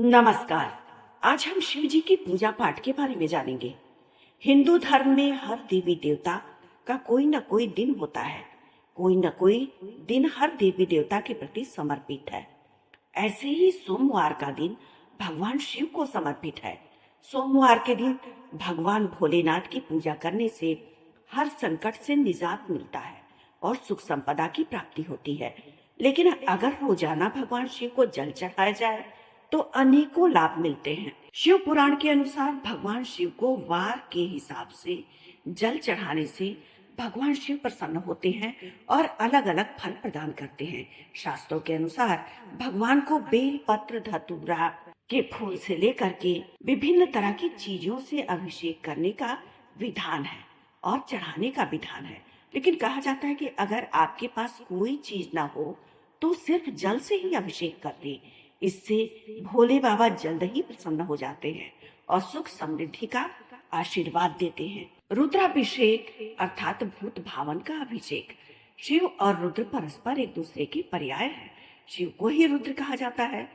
नमस्कार। आज हम शिव जी की पूजा पाठ के बारे में जानेंगे। हिंदू धर्म में हर देवी देवता का कोई न कोई दिन होता है। कोई न कोई दिन हर देवी देवता के प्रति समर्पित है। ऐसे ही सोमवार का दिन भगवान शिव को समर्पित है। सोमवार के दिन भगवान भोलेनाथ की पूजा करने से हर संकट से निजात मिलता है और सुख संपदा की प्राप्ति होती है। लेकिन अगर रोजाना भगवान शिव को जल चढ़ाया जाए तो अनेकों लाभ मिलते हैं। शिव पुराण के अनुसार भगवान शिव को वार के हिसाब से जल चढ़ाने से भगवान शिव प्रसन्न होते हैं और अलग अलग फल प्रदान करते हैं। शास्त्रों के अनुसार भगवान को बेल पत्र धतूरा के फूल से लेकर के विभिन्न तरह की चीजों से अभिषेक करने का विधान है और चढ़ाने का विधान है। लेकिन कहा जाता है कि अगर आपके पास कोई चीज ना हो तो सिर्फ जल से ही अभिषेक कर दे। इससे भोले बाबा जल्द ही प्रसन्न हो जाते हैं और सुख समृद्धि का आशीर्वाद देते हैं। रुद्राभिषेक अर्थात भूत भावन का अभिषेक। शिव और रुद्र परस्पर एक दूसरे के पर्याय है। शिव को ही रुद्र कहा जाता है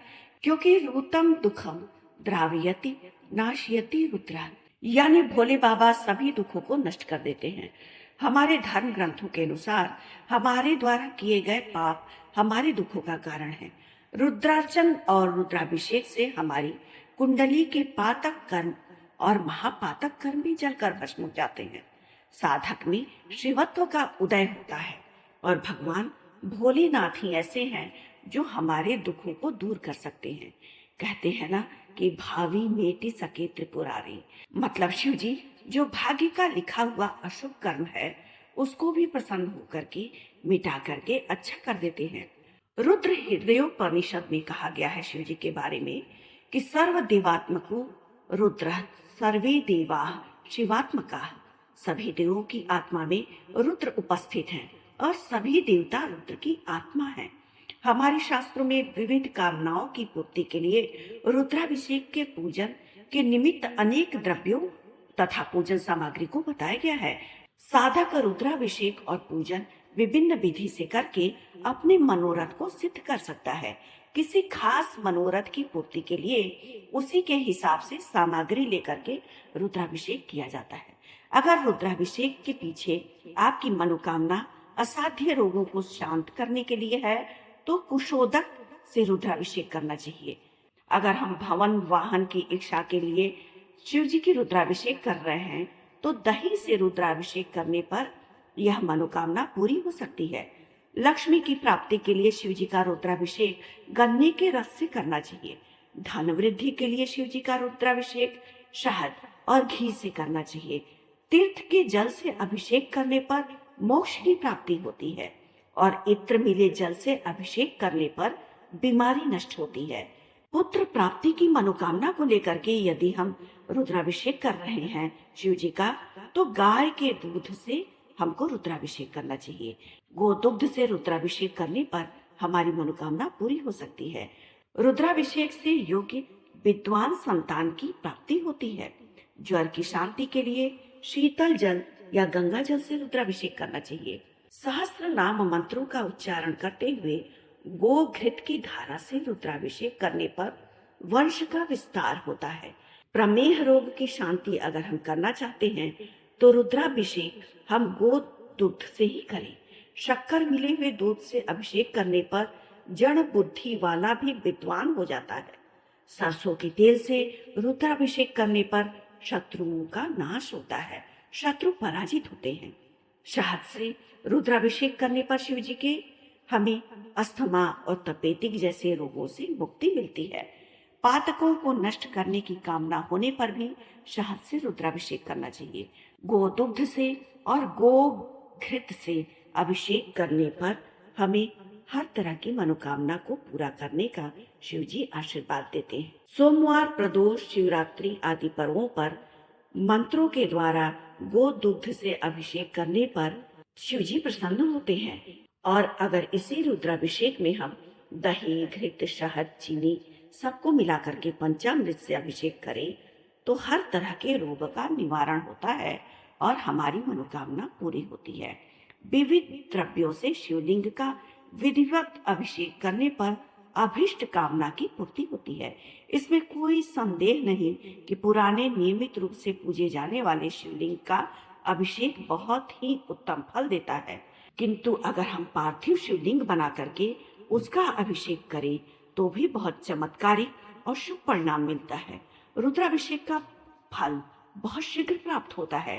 क्योंकि रुतम दुखम द्रावयति नाशयति रुद्र, यानी भोले बाबा सभी दुखों को नष्ट कर देते हैं। हमारे धर्म ग्रंथों के अनुसार हमारे द्वारा किए गए पाप हमारे दुखों का कारण है। रुद्रार्चन और रुद्राभिषेक से हमारी कुंडली के पातक कर्म और महापातक कर्म भी जलकर भस्म हो जाते हैं। साधक में शिवत्व का उदय होता है और भगवान भोलेनाथ ही ऐसे हैं जो हमारे दुखों को दूर कर सकते हैं। कहते हैं ना कि भावी मेटी सके त्रिपुरारी, मतलब शिव जी जो भाग्य का लिखा हुआ अशुभ कर्म है उसको भी प्रसन्न होकर के मिटा करके अच्छा कर देते हैं। रुद्र हृदयोपनिषद में कहा गया है शिव जी के बारे में कि सर्व देवात्मको रुद्र सर्वे देवा शिवात्मका, सभी देवों की आत्मा में रुद्र उपस्थित हैं और सभी देवता रुद्र की आत्मा हैं। हमारे शास्त्रों में विविध कामनाओं की पूर्ति के लिए रुद्राभिषेक के पूजन के निमित्त अनेक द्रव्यों तथा पूजन सामग्री को बताया गया है। साधक रुद्राभिषेक और पूजन विभिन्न विधि से करके अपने मनोरथ को सिद्ध कर सकता है। किसी खास मनोरथ की पूर्ति के लिए उसी के हिसाब से सामग्री लेकर के रुद्राभिषेक किया जाता है। अगर रुद्राभिषेक के पीछे आपकी मनोकामना असाध्य रोगों को शांत करने के लिए है तो कुशोदक से रुद्राभिषेक करना चाहिए। अगर हम भवन वाहन की इच्छा के लिए शिव जी की रुद्राभिषेक कर रहे हैं तो दही से रुद्राभिषेक करने पर यह मनोकामना पूरी हो सकती है। लक्ष्मी की प्राप्ति के लिए शिव जी का रुद्राभिषेक गन्ने के रस से करना चाहिए। धन वृद्धि के लिए शिव जी का रुद्राभिषेक शहद और घी से करना चाहिए। तीर्थ के जल से अभिषेक करने पर मोक्ष की प्राप्ति होती है और इत्र मिले जल से अभिषेक करने पर बीमारी नष्ट होती है। पुत्र प्राप्ति की मनोकामना को लेकर के यदि हम रुद्राभिषेक कर रहे हैं शिव जी का तो गाय के दूध से हमको रुद्राभिषेक करना चाहिए। गोदुग्ध से रुद्राभिषेक करने पर हमारी मनोकामना पूरी हो सकती है। रुद्राभिषेक से योग्य विद्वान संतान की प्राप्ति होती है। ज्वर की शांति के लिए शीतल जल या गंगा जल से रुद्राभिषेक करना चाहिए। सहस्त्र नाम मंत्रों का उच्चारण करते हुए गोघृत की धारा से रुद्राभिषेक करने पर वंश का विस्तार होता है। प्रमेह रोग की शांति अगर हम करना चाहते हैं तो रुद्राभिषेक हम गो दूध से ही करें। शक्कर मिले हुए दूध से अभिषेक करने पर जड़ बुद्धि वाला भी विद्वान हो जाता है। सरसों के तेल से रुद्राभिषेक करने पर शत्रुओं का नाश होता है, शत्रु पराजित होते हैं। शहद से रुद्राभिषेक करने पर शिव जी के हमें अस्थमा और तपेदिक जैसे रोगों से मुक्ति मिलती है। पातकों को नष्ट करने की कामना होने पर भी शहद से रुद्राभिषेक करना चाहिए। गोदुग्ध से और गोघृत से अभिषेक करने पर हमें हर तरह की मनोकामना को पूरा करने का शिव जी आशीर्वाद देते हैं। सोमवार, प्रदोष, शिवरात्रि आदि पर्वों पर मंत्रों के द्वारा गोदुग्ध से अभिषेक करने पर शिव जी प्रसन्न होते हैं। और अगर इसी रुद्राभिषेक में हम दही, घृत, शहद, चीनी सबको मिला करके पंचामृत से अभिषेक करें तो हर तरह के रोग का निवारण होता है और हमारी मनोकामना पूरी होती है। विविध द्रव्यों से शिवलिंग का विधिवत अभिषेक करने पर अभिष्ट कामना की पूर्ति होती है। इसमें कोई संदेह नहीं कि पुराने नियमित रूप से पूजे जाने वाले शिवलिंग का अभिषेक बहुत ही उत्तम फल देता है। किंतु अगर हम पार्थिव शिवलिंग बना करके उसका अभिषेक करें तो भी बहुत चमत्कारिक और शुभ परिणाम मिलता है। रुद्राभिषेक का फल बहुत शीघ्र प्राप्त होता है।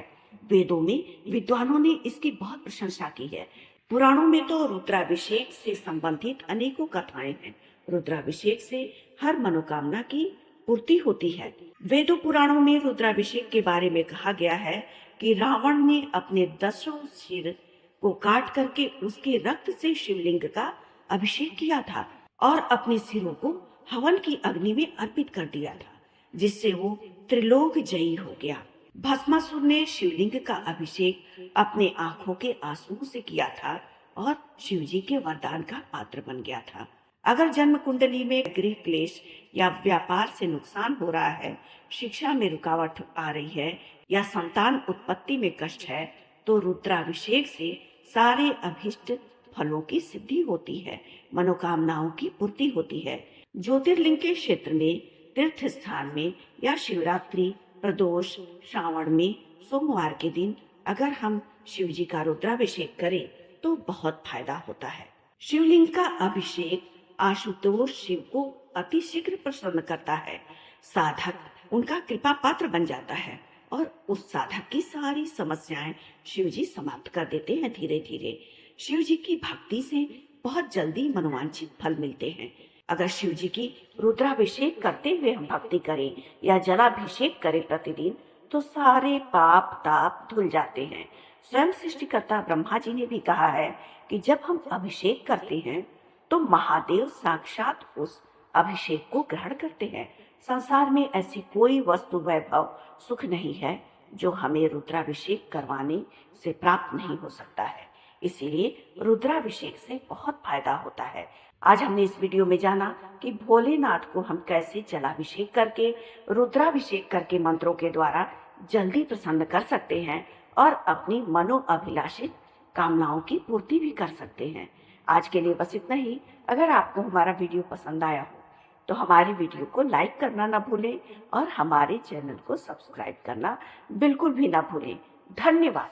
वेदों में विद्वानों ने इसकी बहुत प्रशंसा की है। पुराणों में तो रुद्राभिषेक से संबंधित अनेकों कथाएं हैं। रुद्राभिषेक से हर मनोकामना की पूर्ति होती है। वेदों पुराणों में रुद्राभिषेक के बारे में कहा गया है कि रावण ने अपने 10 सिर को काट करके उसके रक्त से शिवलिंग का अभिषेक किया था और अपने सिरों को हवन की अग्नि में अर्पित कर दिया था, जिससे वो त्रिलोक जयी हो गया। भस्मासुर ने शिवलिंग का अभिषेक अपने आंखों के आंसुओं से किया था और शिवजी के वरदान का पात्र बन गया था। अगर जन्म कुंडली में गृह क्लेश या व्यापार से नुकसान हो रहा है, शिक्षा में रुकावट आ रही है या संतान उत्पत्ति में कष्ट है, तो रुद्राभिषेक से सारे अभिष्ट फलों की सिद्धि होती है, मनोकामनाओं की पूर्ति होती है। ज्योतिर्लिंग के क्षेत्र में, तीर्थ स्थान में या शिवरात्रि, प्रदोष, श्रावण में सोमवार के दिन अगर हम शिव जी का रुद्राभिषेक करें तो बहुत फायदा होता है। शिवलिंग का अभिषेक आशुतोष शिव को अति शीघ्र प्रसन्न करता है। साधक उनका कृपा पात्र बन जाता है और उस साधक की सारी समस्याएं शिव जी समाप्त कर देते हैं धीरे धीरे। शिव जी की भक्ति से बहुत जल्दी मनोवांछित फल मिलते हैं। अगर शिव जी की रुद्राभिषेक करते हुए हम भक्ति करें या जलाभिषेक करें प्रतिदिन, तो सारे पाप ताप धुल जाते हैं। स्वयं सृष्टिकर्ता ब्रह्मा जी ने भी कहा है कि जब हम अभिषेक करते हैं तो महादेव साक्षात उस अभिषेक को ग्रहण करते हैं। संसार में ऐसी कोई वस्तु, वैभव, सुख नहीं है जो हमें रुद्राभिषेक करवाने से प्राप्त नहीं हो सकता है। इसीलिए रुद्राभिषेक से बहुत फायदा होता है। आज हमने इस वीडियो में जाना कि भोलेनाथ को हम कैसे जलाभिषेक करके, रुद्राभिषेक करके मंत्रों के द्वारा जल्दी प्रसन्न कर सकते हैं और अपनी मनोअभिलाषित कामनाओं की पूर्ति भी कर सकते हैं। आज के लिए बस इतना ही। अगर आपको हमारा वीडियो पसंद आया हो तो हमारे वीडियो को लाइक करना ना भूलें और हमारे चैनल को सब्सक्राइब करना बिल्कुल भी ना भूलें। धन्यवाद।